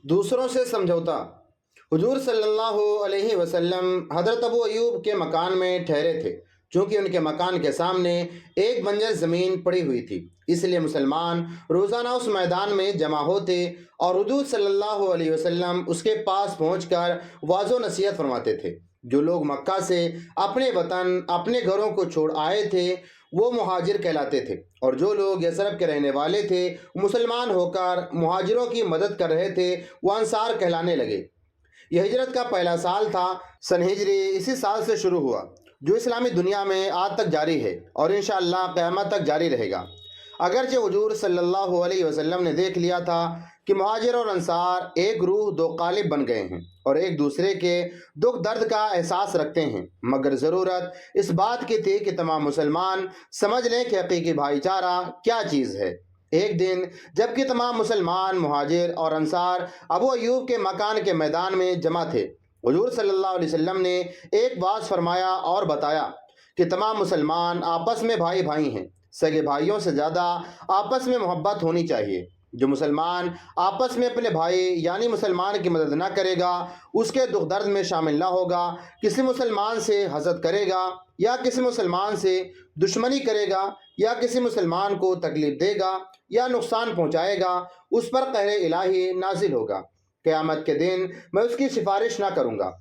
دوسروں سے سمجھوتا۔ حضور صلی اللہ علیہ وسلم حضرت ابو ایوب کے مکان میں ٹھہرے تھے۔ چونکہ ان کے مکان کے سامنے ایک بنجر زمین پڑی ہوئی تھی، اس لیے مسلمان روزانہ اس میدان میں جمع ہوتے اور حضور صلی اللہ علیہ وسلم اس کے پاس پہنچ کر واضح و نصیحت فرماتے تھے۔ جو لوگ مکہ سے اپنے وطن اپنے گھروں کو چھوڑ آئے تھے وہ مہاجر کہلاتے تھے، اور جو لوگ یثرب کے رہنے والے تھے مسلمان ہو کر مہاجروں کی مدد کر رہے تھے وہ انصار کہلانے لگے۔ یہ ہجرت کا پہلا سال تھا۔ سن ہجری اسی سال سے شروع ہوا، جو اسلامی دنیا میں آج تک جاری ہے اور انشاءاللہ قیامت تک جاری رہے گا۔ اگرچہ حضور صلی اللہ علیہ وسلم نے دیکھ لیا تھا کہ مہاجر اور انصار ایک روح دو قالب بن گئے ہیں اور ایک دوسرے کے دکھ درد کا احساس رکھتے ہیں، مگر ضرورت اس بات کی تھی کہ تمام مسلمان سمجھ لیں کہ حقیقی بھائی چارہ کیا چیز ہے۔ ایک دن جب کہ تمام مسلمان مہاجر اور انصار ابو ایوب کے مکان کے میدان میں جمع تھے، حضور صلی اللہ علیہ وسلم نے ایک واعظ فرمایا اور بتایا کہ تمام مسلمان آپس میں بھائی بھائی ہیں، سگے بھائیوں سے زیادہ آپس میں محبت ہونی چاہیے۔ جو مسلمان آپس میں اپنے بھائی یعنی مسلمان کی مدد نہ کرے گا، اس کے دکھ درد میں شامل نہ ہوگا، کسی مسلمان سے حسد کرے گا یا کسی مسلمان سے دشمنی کرے گا یا کسی مسلمان کو تکلیف دے گا یا نقصان پہنچائے گا، اس پر قہر الہی نازل ہوگا۔ قیامت کے دن میں اس کی سفارش نہ کروں گا،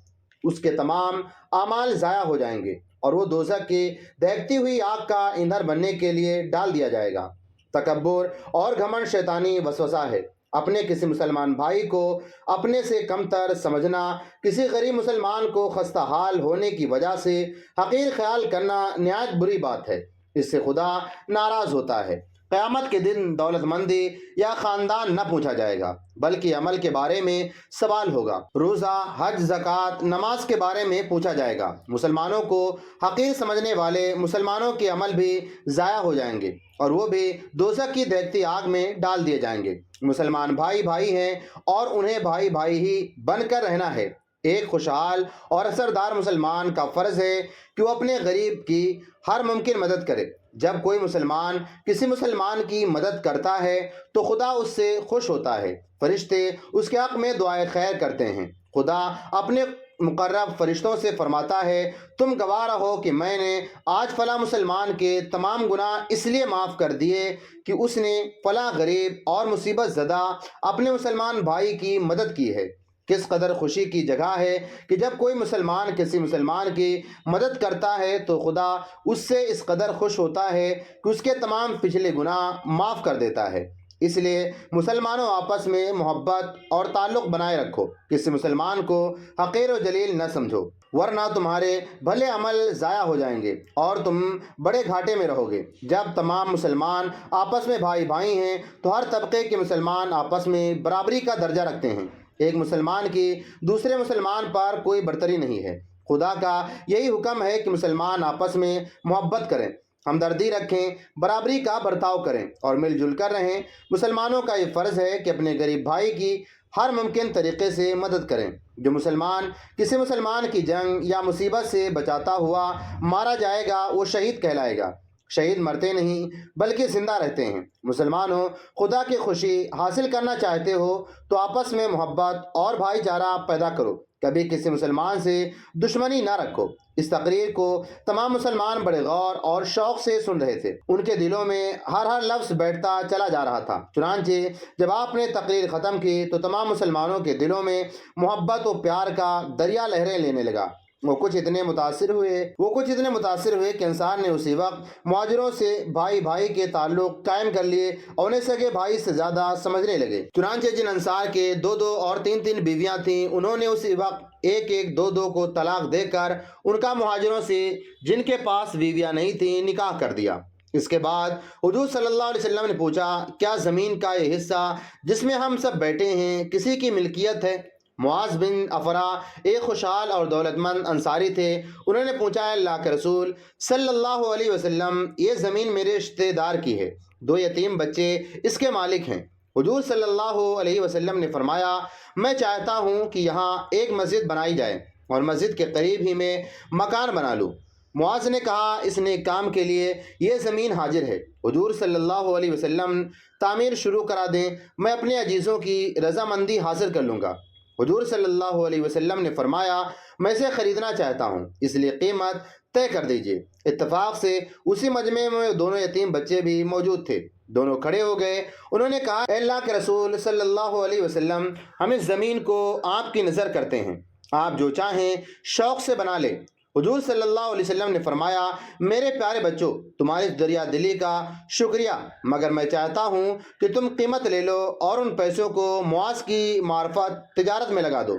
اس کے تمام اعمال ضائع ہو جائیں گے اور وہ دوزخ کی دہکتی ہوئی آگ کا ایندھن بننے کے لیے ڈال دیا جائے گا۔ تکبر اور گھمنڈ شیطانی وسوسہ ہے۔ اپنے کسی مسلمان بھائی کو اپنے سے کمتر سمجھنا، کسی غریب مسلمان کو خستہ حال ہونے کی وجہ سے حقیر خیال کرنا نہایت بری بات ہے، اس سے خدا ناراض ہوتا ہے۔ قیامت کے دن دولت مندی یا خاندان نہ پوچھا جائے گا بلکہ عمل کے بارے میں سوال ہوگا۔ روزہ، حج، زکوٰۃ، نماز کے بارے میں پوچھا جائے گا۔ مسلمانوں کو حقیر سمجھنے والے مسلمانوں کے عمل بھی ضائع ہو جائیں گے اور وہ بھی دوزخ کی دہکتی آگ میں ڈال دیے جائیں گے۔ مسلمان بھائی بھائی ہیں اور انہیں بھائی بھائی ہی بن کر رہنا ہے۔ ایک خوشحال اور اثردار مسلمان کا فرض ہے کہ وہ اپنے غریب کی ہر ممکن مدد کرے۔ جب کوئی مسلمان کسی مسلمان کی مدد کرتا ہے تو خدا اس سے خوش ہوتا ہے، فرشتے اس کے حق میں دعائے خیر کرتے ہیں۔ خدا اپنے مقرب فرشتوں سے فرماتا ہے، تم گواہ رہو کہ میں نے آج فلاں مسلمان کے تمام گناہ اس لیے معاف کر دیے کہ اس نے فلاں غریب اور مصیبت زدہ اپنے مسلمان بھائی کی مدد کی ہے۔ کس قدر خوشی کی جگہ ہے کہ جب کوئی مسلمان کسی مسلمان کی مدد کرتا ہے تو خدا اس سے اس قدر خوش ہوتا ہے کہ اس کے تمام پچھلے گناہ معاف کر دیتا ہے۔ اس لیے مسلمانوں آپس میں محبت اور تعلق بنائے رکھو، کسی مسلمان کو حقیر و جلیل نہ سمجھو، ورنہ تمہارے بھلے عمل ضائع ہو جائیں گے اور تم بڑے گھاٹے میں رہو گے۔ جب تمام مسلمان آپس میں بھائی بھائی ہیں تو ہر طبقے کے مسلمان آپس میں برابری کا درجہ رکھتے ہیں۔ ایک مسلمان کی دوسرے مسلمان پر کوئی برتری نہیں ہے۔ خدا کا یہی حکم ہے کہ مسلمان آپس میں محبت کریں، ہمدردی رکھیں، برابری کا برتاؤ کریں اور مل جل کر رہیں۔ مسلمانوں کا یہ فرض ہے کہ اپنے غریب بھائی کی ہر ممکن طریقے سے مدد کریں۔ جو مسلمان کسی مسلمان کی جنگ یا مصیبت سے بچاتا ہوا مارا جائے گا وہ شہید کہلائے گا۔ شہید مرتے نہیں بلکہ زندہ رہتے ہیں۔ مسلمانوں، خدا کی خوشی حاصل کرنا چاہتے ہو تو آپس میں محبت اور بھائی چارہ پیدا کرو، کبھی کسی مسلمان سے دشمنی نہ رکھو۔ اس تقریر کو تمام مسلمان بڑے غور اور شوق سے سن رہے تھے، ان کے دلوں میں ہر لفظ بیٹھتا چلا جا رہا تھا۔ چنانچہ جب آپ نے تقریر ختم کی تو تمام مسلمانوں کے دلوں میں محبت و پیار کا دریا لہریں لینے لگا۔ وہ کچھ اتنے متاثر ہوئے کہ انصار نے اسی وقت مہاجروں سے بھائی بھائی کے تعلق قائم کر لیے اور انہیں سگے بھائی سے زیادہ سمجھنے لگے۔ چنانچہ جن انصار کے دو اور تین بیویاں تھیں انہوں نے اسی وقت ایک دو کو طلاق دے کر ان کا مہاجروں سے جن کے پاس بیویاں نہیں تھیں نکاح کر دیا۔ اس کے بعد حضور صلی اللہ علیہ وسلم نے پوچھا، کیا زمین کا یہ حصہ جس میں ہم سب بیٹھے ہیں کسی کی ملکیت ہے؟ معاذ بن افرا ایک خوشحال اور دولت مند انصاری تھے۔ انہوں نے پوچھا، اللہ کے رسول صلی اللہ علیہ وسلم، یہ زمین میرے رشتے دار کی ہے، دو یتیم بچے اس کے مالک ہیں۔ حضور صلی اللہ علیہ وسلم نے فرمایا، میں چاہتا ہوں کہ یہاں ایک مسجد بنائی جائے اور مسجد کے قریب ہی میں مکان بنا لوں۔ معاذ نے کہا اس نیک کام کے لیے یہ زمین حاضر ہے، حضور صلی اللہ علیہ وسلم تعمیر شروع کرا دیں، میں اپنے عزیزوں کی رضامندی حاصل کر لوں گا۔ حضور صلی اللہ علیہ وسلم نے فرمایا میں اسے خریدنا چاہتا ہوں، اس لیے قیمت طے کر دیجیے۔ اتفاق سے اسی مجمع میں دونوں یتیم بچے بھی موجود تھے۔ دونوں کھڑے ہو گئے، انہوں نے کہا اے اللہ کے رسول صلی اللہ علیہ وسلم، ہم اس زمین کو آپ کی نظر کرتے ہیں، آپ جو چاہیں شوق سے بنا لیں۔ حضور صلی اللہ علیہ وسلم نے فرمایا میرے پیارے بچوں، تمہاری دریا دلی کا شکریہ، مگر میں چاہتا ہوں کہ تم قیمت لے لو اور ان پیسوں کو معاذ کی معرفت تجارت میں لگا دو۔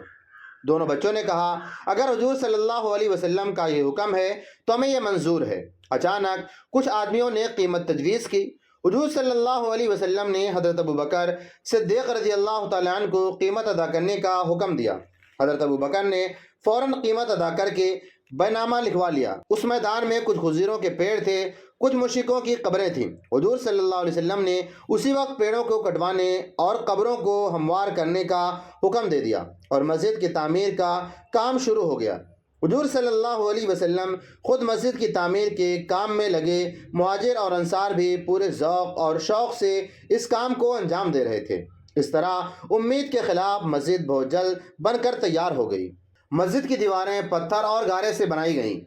دونوں بچوں نے کہا اگر حضور صلی اللہ علیہ وسلم کا یہ حکم ہے تو ہمیں یہ منظور ہے۔ اچانک کچھ آدمیوں نے قیمت تجویز کی۔ حضور صلی اللہ علیہ وسلم نے حضرت ابوبکر صدیق رضی اللہ تعالیٰ عنہ کو قیمت ادا کرنے کا حکم دیا۔ حضرت ابوبکر نے فوراً قیمت ادا کر کے بینامہ لکھوا لیا۔ اس میدان میں کچھ خضیروں کے پیڑ تھے، کچھ مشرکوں کی قبریں تھیں۔ حضور صلی اللہ علیہ وسلم نے اسی وقت پیڑوں کو کٹوانے اور قبروں کو ہموار کرنے کا حکم دے دیا اور مسجد کی تعمیر کا کام شروع ہو گیا۔ حضور صلی اللہ علیہ وسلم خود مسجد کی تعمیر کے کام میں لگے، مہاجر اور انصار بھی پورے ذوق اور شوق سے اس کام کو انجام دے رہے تھے۔ اس طرح امید کے خلاف مسجد بہت جلد بن کر تیار ہو گئی۔ مسجد کی دیواریں پتھر اور گارے سے بنائی گئیں،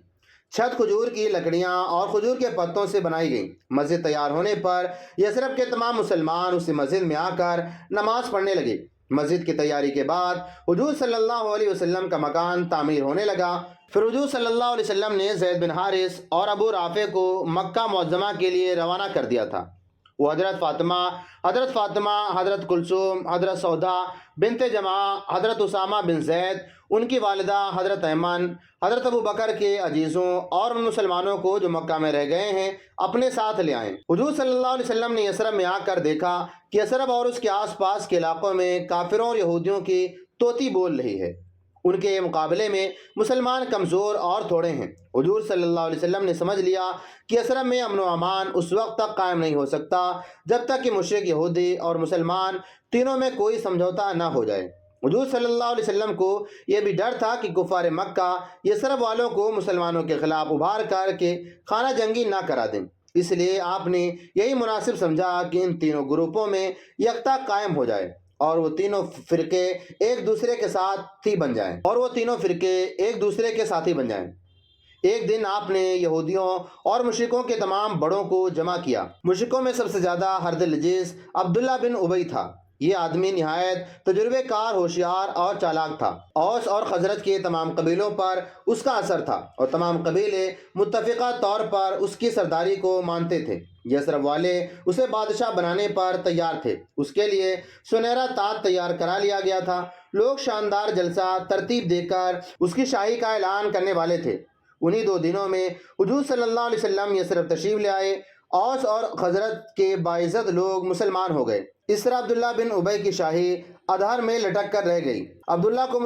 چھت کھجور کی لکڑیاں اور کھجور کے پتوں سے بنائی گئیں۔ مسجد تیار ہونے پر یثرب کے تمام مسلمان اسی مسجد میں آ کر نماز پڑھنے لگے۔ مسجد کی تیاری کے بعد حضور صلی اللہ علیہ وسلم کا مکان تعمیر ہونے لگا۔ پھر حضور صلی اللہ علیہ وسلم نے زید بن حارث اور ابو رافع کو مکہ معظمہ کے لیے روانہ کر دیا تھا۔ وہ حضرت فاطمہ، حضرت کلثوم، حضرت سودا بنت جماع، حضرت اسامہ بن زید، ان کی والدہ حضرت ایمن، حضرت ابو بکر کے عزیزوں اور ان مسلمانوں کو جو مکہ میں رہ گئے ہیں اپنے ساتھ لے آئیں۔ حضور صلی اللہ علیہ وسلم نے یثرب میں آ کر دیکھا کہ یثرب اور اس کے آس پاس کے علاقوں میں کافروں اور یہودیوں کی طوطی بول رہی ہے۔ ان کے مقابلے میں مسلمان کمزور اور تھوڑے ہیں۔ حضور صلی اللہ علیہ وسلم نے سمجھ لیا کہ یثرب میں امن و امان اس وقت تک قائم نہیں ہو سکتا جب تک کہ مشرک یہودی اور مسلمان تینوں میں کوئی سمجھوتا نہ ہو جائے۔ حضور صلی اللہ علیہ وسلم کو یہ بھی ڈر تھا کہ کفار مکہ یثرب والوں کو مسلمانوں کے خلاف ابھار کر کے خانہ جنگی نہ کرا دیں، اس لیے آپ نے یہی مناسب سمجھا کہ ان تینوں گروپوں میں یکتا قائم ہو جائے اور وہ تینوں فرقے ایک دوسرے کے ساتھی بن جائیں۔ ایک دن آپ نے یہودیوں اور مشرکوں کے تمام بڑوں کو جمع کیا۔ مشرکوں میں سب سے زیادہ حرد الجیز عبداللہ بن ابی تھا۔ یہ آدمی نہایت تجربے کار، ہوشیار اور چالاک تھا۔ اوس اور خزرج کے تمام قبیلوں پر اس کا اثر تھا اور تمام قبیلے متفقہ طور پر اس کی سرداری کو مانتے تھے۔ یثرب والے اسے بادشاہ بنانے پر تیار تھے۔ اس کے لیے سنہرا تاج تیار کرا لیا گیا تھا۔ لوگ شاندار جلسہ ترتیب دے کر اس کی شاہی کا اعلان کرنے والے تھے۔ انہی 2 دنوں میں حضور صلی اللہ علیہ وسلم یثرب تشریف لے آئے۔ اوس اور خزرج کے باعزت لوگ مسلمان ہو گئے۔ اس طرح عبداللہ بن ابی کی شاہی ادھر میں لٹک کر رہ گئی۔ عبداللہ کو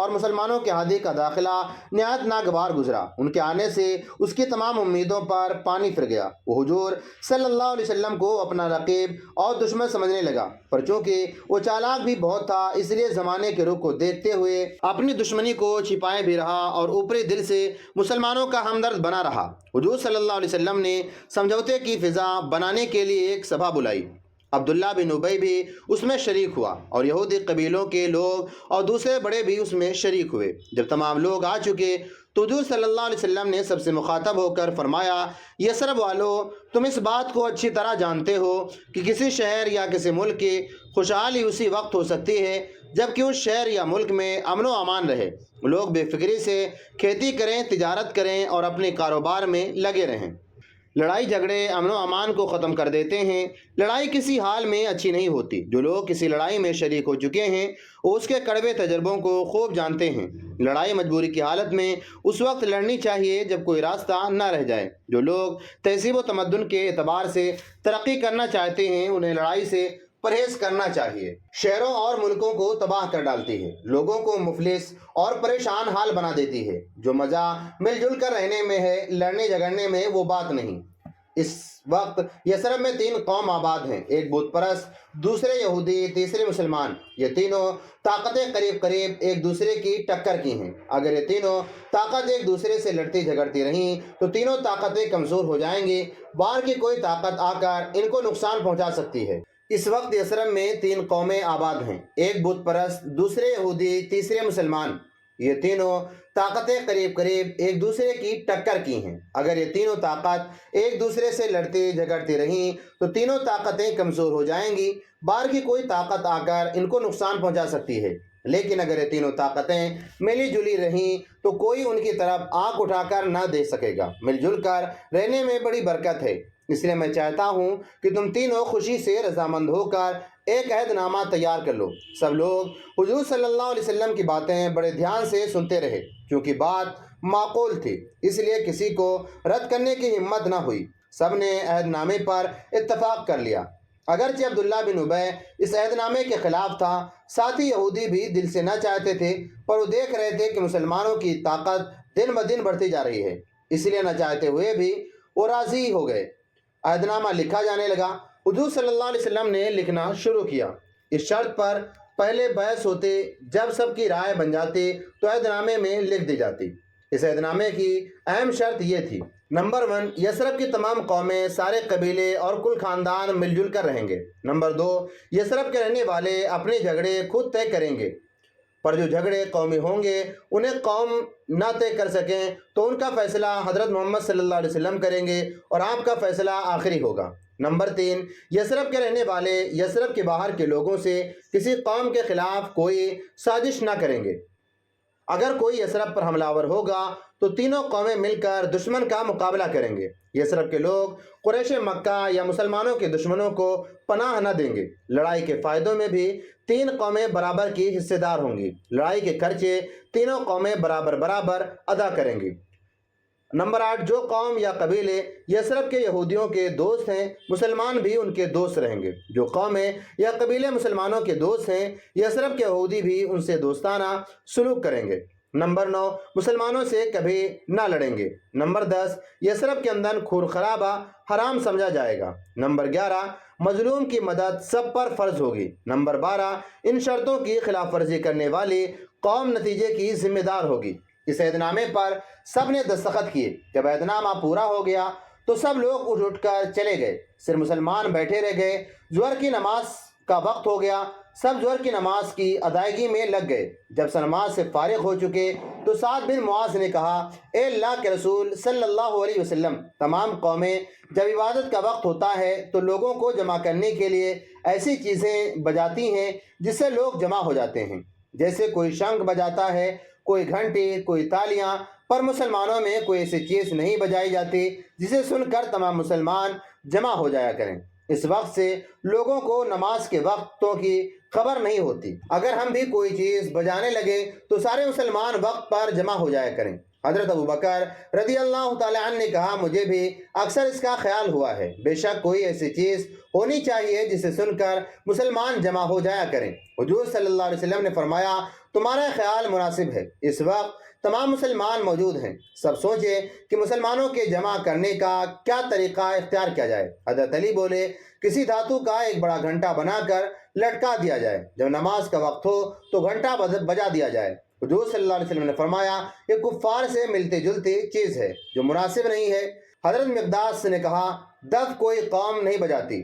مسلمانوں کے ہادی کا داخلہ نہایت ناگوار گزرا۔ ان کے آنے سے اس کی تمام امیدوں پر پانی پھر گیا۔ وہ حضور صلی اللہ علیہ وسلم کو اپنا رقیب اور دشمن سمجھنے لگا، پر چونکہ وہ چالاک بھی بہت تھا اس لیے زمانے کے رخ کو دیکھتے ہوئے اپنی دشمنی کو چھپائے بھی رہا اور اوپری دل سے مسلمانوں کا ہمدرد بنا رہا۔ حضور صلی اللہ علیہ وسلم نے سمجھوتے کی فضا بنانے کے لیے ایک سبھا بلائی۔ عبداللہ بن ابی بھی اس میں شریک ہوا اور یہودی قبیلوں کے لوگ اور دوسرے بڑے بھی اس میں شریک ہوئے۔ جب تمام لوگ آ چکے تو حضور صلی اللہ علیہ وسلم نے سب سے مخاطب ہو کر فرمایا یثرب والو، تم اس بات کو اچھی طرح جانتے ہو کہ کسی شہر یا کسی ملک کی خوشحالی اسی وقت ہو سکتی ہے جب کہ اس شہر یا ملک میں امن و امان رہے، لوگ بے فکری سے کھیتی کریں، تجارت کریں اور اپنے کاروبار میں لگے رہیں۔ لڑائی جھگڑے امن و امان کو ختم کر دیتے ہیں۔ لڑائی کسی حال میں اچھی نہیں ہوتی۔ جو لوگ کسی لڑائی میں شریک ہو چکے ہیں وہ اس کے کڑوے تجربوں کو خوب جانتے ہیں۔ لڑائی مجبوری کی حالت میں اس وقت لڑنی چاہیے جب کوئی راستہ نہ رہ جائے۔ جو لوگ تہذیب و تمدن کے اعتبار سے ترقی کرنا چاہتے ہیں انہیں لڑائی سے پرہیز کرنا چاہیے۔ شہروں اور ملکوں کو تباہ کر ڈالتی ہے، لوگوں کو مفلس اور پریشان حال بنا دیتی ہے۔ جو مزہ مل جل کر رہنے میں ہے، لڑنے جھگڑنے میں وہ بات نہیں۔ اس وقت یثرب میں 3 قوم آباد ہیں، ایک بت پرست، دوسرے یہودی، تیسرے مسلمان۔ یہ تینوں طاقتیں قریب قریب ایک دوسرے کی ٹکر کی ہیں۔ اگر یہ تینوں طاقت ایک دوسرے سے لڑتی جھگڑتی رہیں تو تینوں طاقتیں کمزور ہو جائیں گی، باہر کی کوئی طاقت آ کر ان کو نقصان پہنچا سکتی ہے۔ اس وقت یثرب میں 3 قومیں آباد ہیں، ایک بت پرست، دوسرے یہودی، تیسرے مسلمان۔ یہ تینوں طاقتیں قریب قریب ایک دوسرے کی ٹکر کی ہیں۔ اگر یہ تینوں طاقت ایک دوسرے سے لڑتی جھگڑتی رہیں تو تینوں طاقتیں کمزور ہو جائیں گی، باہر کی کوئی طاقت آ کر ان کو نقصان پہنچا سکتی ہے۔ لیکن اگر یہ تینوں طاقتیں ملی جلی رہیں تو کوئی ان کی طرف آنکھ اٹھا کر نہ دیکھ سکے گا۔ مل جل کر رہنے میں بڑی برکت ہے، اس لیے میں چاہتا ہوں کہ تم تینوں خوشی سے رضامند ہو کر ایک عہد نامہ تیار کر لو۔ سب لوگ حضور صلی اللہ علیہ وسلم کی باتیں بڑے دھیان سے سنتے رہے، کیونکہ بات معقول تھی، اس لیے کسی کو رد کرنے کی ہمت نہ ہوئی۔ سب نے عہد نامے پر اتفاق کر لیا۔ اگرچہ عبداللہ بن ابی اس عہد نامے کے خلاف تھا، ساتھی یہودی بھی دل سے نہ چاہتے تھے، پر وہ دیکھ رہے تھے کہ مسلمانوں کی طاقت دن بدن بڑھتی جا رہی ہے، اس لیے نہ چاہتے ہوئے بھی وہ راضی ہو گئے۔ عہد نامہ لکھا جانے لگا۔ حضور صلی اللہ علیہ وسلم نے لکھنا شروع کیا، اس شرط پر پہلے بحث ہوتے، جب سب کی رائے بن جاتی تو عہد نامے میں لکھ دی جاتی۔ اس عہد نامے کی اہم شرط یہ تھی: نمبر 1، یثرب کی تمام قومیں، سارے قبیلے اور کل خاندان مل جل کر رہیں گے۔ نمبر 2، یثرب کے رہنے والے اپنے جھگڑے خود طے کریں گے، پر جو جھگڑے قومی ہوں گے انہیں قوم نہ طے کر سکیں تو ان کا فیصلہ حضرت محمد صلی اللہ علیہ وسلم کریں گے اور آپ کا فیصلہ آخری ہوگا۔ نمبر 3، یثرب کے رہنے والے یثرب کے باہر کے لوگوں سے کسی قوم کے خلاف کوئی سازش نہ کریں گے۔ اگر کوئی یثرب پر حملہ آور ہوگا تو تینوں قومیں مل کر دشمن کا مقابلہ کریں گے۔ یثرب کے لوگ قریش مکہ یا مسلمانوں کے دشمنوں کو پناہ نہ دیں گے۔ لڑائی کے فائدوں میں بھی 3 قومیں برابر کی حصے دار ہوں گی۔ لڑائی کے خرچے تینوں قومیں برابر برابر ادا کریں گی۔ نمبر 8، جو قوم یا قبیلے یثرب کے یہودیوں کے دوست ہیں، مسلمان بھی ان کے دوست رہیں گے۔ جو قومیں یا قبیلے مسلمانوں کے دوست ہیں، یثرب کے یہودی بھی ان سے دوستانہ سلوک کریں گے۔ نمبر 9، مسلمانوں سے کبھی نہ لڑیں گے۔ نمبر 10، یثرب کے اندر خون خرابہ حرام سمجھا جائے گا۔ نمبر 11، مظلوم کی مدد سب پر فرض ہوگی۔ نمبر 12، ان شرطوں کی خلاف ورزی کرنے والی قوم نتیجے کی ذمہ دار ہوگی۔ اس عہد نامے پر سب نے دستخط کیے۔ جب عہد نامہ پورا ہو گیا تو سب لوگ اٹھ کر چلے گئے، صرف مسلمان بیٹھے رہ گئے۔ ظہر کی نماز کا وقت ہو گیا، سب ظہر کی نماز کی ادائیگی میں لگ گئے۔ جب نماز سے فارغ ہو چکے تو سعد بن معاذ نے کہا: اے اللہ کے رسول صلی اللہ علیہ وسلم، تمام قومیں جب عبادت کا وقت ہوتا ہے تو لوگوں کو جمع کرنے کے لیے ایسی چیزیں بجاتی ہیں جس سے لوگ جمع ہو جاتے ہیں، جیسے کوئی شنکھ بجاتا ہے، کوئی گھنٹی، کوئی تالیاں، پر مسلمانوں میں کوئی ایسی چیز نہیں بجائی جاتی جسے سن کر تمام مسلمان جمع ہو جایا کریں۔ اس وقت سے لوگوں کو نماز کے وقتوں کی خبر نہیں ہوتی۔ اگر ہم بھی کوئی چیز بجانے لگے تو سارے مسلمان وقت پر جمع ہو جایا کریں۔ حضرت ابوبکر رضی اللہ تعالیٰ عنہ نے کہا: مجھے بھی اکثر اس کا خیال ہوا ہے، بے شک کوئی ایسی چیز ہونی چاہیے جسے سن کر مسلمان جمع ہو جایا کریں۔ حضور صلی اللہ علیہ وسلم نے فرمایا: تمہارا خیال مناسب ہے۔ اس وقت تمام مسلمان موجود ہیں، سب سوچے کہ مسلمانوں کے جمع کرنے کا کیا طریقہ اختیار کیا جائے۔ حضرت علی بولے: کسی دھاتو کا ایک بڑا گھنٹا بنا کر لٹکا دیا جائے، جب نماز کا وقت ہو تو گھنٹا بجا دیا جائے۔ حضور صلی اللہ علیہ وسلم نے فرمایا: یہ کفار سے ملتی جلتی چیز ہے جو مناسب نہیں ہے۔ حضرت مقداس نے کہا: دف کوئی قوم نہیں بجاتی،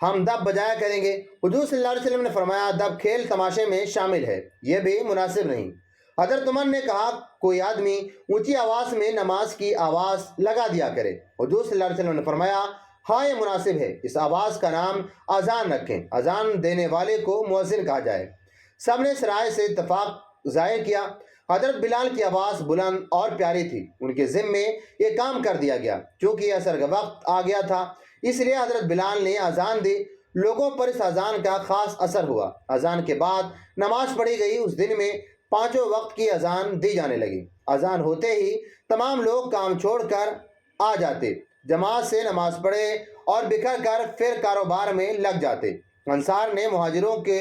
ہم دف بجایا کریں گے۔ حضور صلی اللہ علیہ وسلم نے فرمایا: دف کھیل تماشے میں شامل ہے، یہ بھی مناسب نہیں۔ حضرت عمر نے کہا: کوئی آدمی اونچی آواز میں نماز کی آواز لگا دیا کرے۔ حضور صلی اللہ علیہ وسلم نے فرمایا: ہاں یہ مناسب ہے، اس آواز کا نام اذان رکھیں، اذان دینے والے کو مؤذن کہا جائے۔ سب نے اس رائے سے اتفاق ظاہر کیا۔ حضرت بلال کی آواز بلند اور پیاری تھی، ان کے ذمے یہ کام کر دیا گیا۔ چونکہ عصر کا وقت آ گیا تھا اس لیے حضرت بلال نے اذان دی۔ لوگوں پر اس اذان کا خاص اثر ہوا۔ اذان کے بعد نماز پڑھی گئی۔ اس دن میں 5 وقت کی اذان دی جانے لگی۔ اذان ہوتے ہی تمام لوگ کام چھوڑ کر آ جاتے، جماعت سے نماز پڑھے اور بکھر کر پھر کاروبار میں لگ جاتے۔ انصار نے مہاجروں کے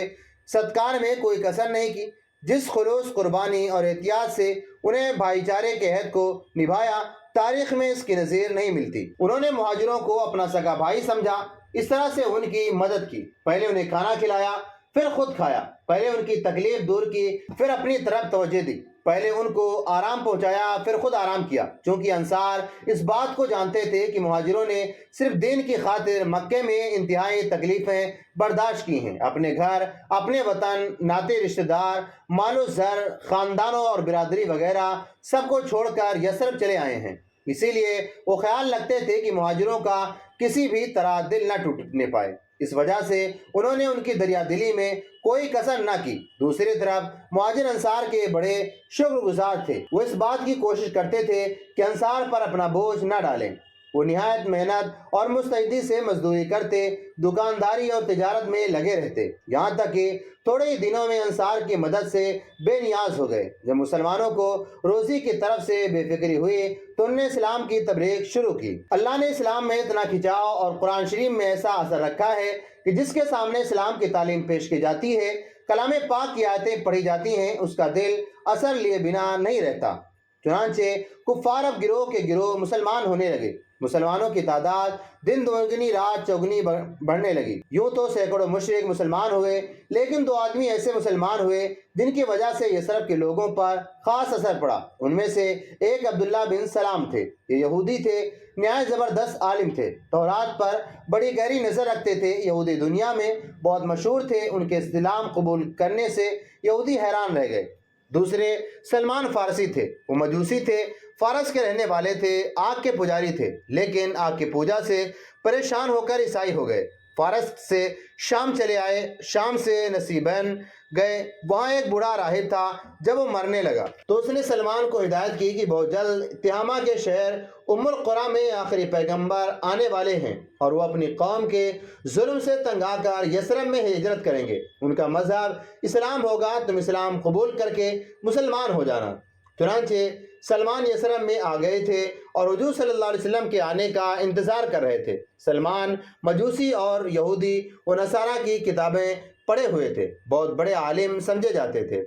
صدقار میں کوئی کسر نہیں کی۔ جس خلوص، قربانی اور احتیاط سے انہیں بھائی چارے کے عہد کو نبھایا، تاریخ میں اس کی نظیر نہیں ملتی۔ انہوں نے مہاجروں کو اپنا سگا بھائی سمجھا، اس طرح سے ان کی مدد کی، پہلے انہیں کھانا کھلایا پھر خود کھایا، پہلے ان کی تکلیف دور کی پھر اپنی طرف توجہ دی، پہلے ان کو آرام پہنچایا پھر خود آرام کیا، چونکہ انصار اس بات کو جانتے تھے کہ مہاجروں نے صرف دین کی خاطر مکے میں انتہائی تکلیفیں برداشت کی ہیں، اپنے گھر، اپنے وطن، ناطے رشتہ دار، مال و زر، خاندانوں اور برادری وغیرہ سب کو چھوڑ کر یثرب چلے آئے ہیں، اسی لیے وہ خیال رکھتے تھے کہ مہاجروں کا کسی بھی طرح دل نہ ٹوٹنے پائے، اس وجہ سے انہوں نے ان کی دریا دلی میں کوئی کسر نہ کی۔ دوسری طرف مہاجر انصار کے بڑے شکر گزار تھے، وہ اس بات کی کوشش کرتے تھے کہ انصار پر اپنا بوجھ نہ ڈالیں، وہ نہایت محنت اور مستعدی سے مزدوری کرتے، دکانداری اور تجارت میں لگے رہتے، یہاں تک کہ تھوڑے ہی دنوں میں انصار کی مدد سے بے نیاز ہو گئے۔ جب مسلمانوں کو روزی کی طرف سے بے فکری ہوئی تو انہوں نے اسلام کی تبلیغ شروع کی۔ اللہ نے اسلام میں اتنا کھچاؤ اور قرآن شریف میں ایسا اثر رکھا ہے کہ جس کے سامنے اسلام کی تعلیم پیش کی جاتی ہے، کلام پاک کی آیتیں پڑھی جاتی ہیں، اس کا دل اثر لیے بنا نہیں رہتا۔ چنانچہ کفار اب گروہ کے گروہ مسلمان ہونے لگے، مسلمانوں کی تعداد دن دوگنی رات چوگنی بڑھنے لگی، یوں تو سینکڑوں مشرک مسلمان ہوئے، لیکن 2 آدمی ایسے مسلمان ہوئے جن کی وجہ سے یثرب کے لوگوں پر خاص اثر پڑا۔ ان میں سے ایک عبداللہ بن سلام تھے، یہ یہودی تھے، نہایت زبردست عالم تھے، تورات پر بڑی گہری نظر رکھتے تھے، یہودی دنیا میں بہت مشہور تھے، ان کے اسلام قبول کرنے سے یہودی حیران رہ گئے۔ دوسرے سلمان فارسی تھے، وہ مجوسی تھے، فارس کے رہنے والے تھے، آگ کے پجاری تھے، لیکن آگ کی پوجا سے پریشان ہو کر عیسائی ہو گئے، فارس سے شام چلے آئے، شام سے نصیبین گئے، وہاں ایک بوڑھا راہب تھا، جب وہ مرنے لگا تو اس نے سلمان کو ہدایت کی کہ بہت جلد تہامہ کے شہر ام القریٰ میں آخری پیغمبر آنے والے ہیں اور وہ اپنی قوم کے ظلم سے تنگ آ کر یثرب میں ہجرت کریں گے، ان کا مذہب اسلام ہوگا، تم اسلام قبول کر کے مسلمان ہو جانا۔ چنانچہ سلمان یثرب میں آ گئے تھے اور حضور صلی اللہ علیہ وسلم کے آنے کا انتظار کر رہے تھے۔ سلمان مجوسی اور یہودی و نصارہ کی کتابیں پڑھے ہوئے تھے، بہت بڑے عالم سمجھے جاتے تھے،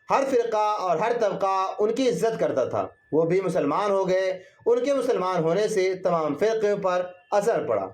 ہر فرقہ اور ہر طبقہ ان کی عزت کرتا تھا، وہ بھی مسلمان ہو گئے، ان کے مسلمان ہونے سے تمام فرقوں پر اثر پڑا۔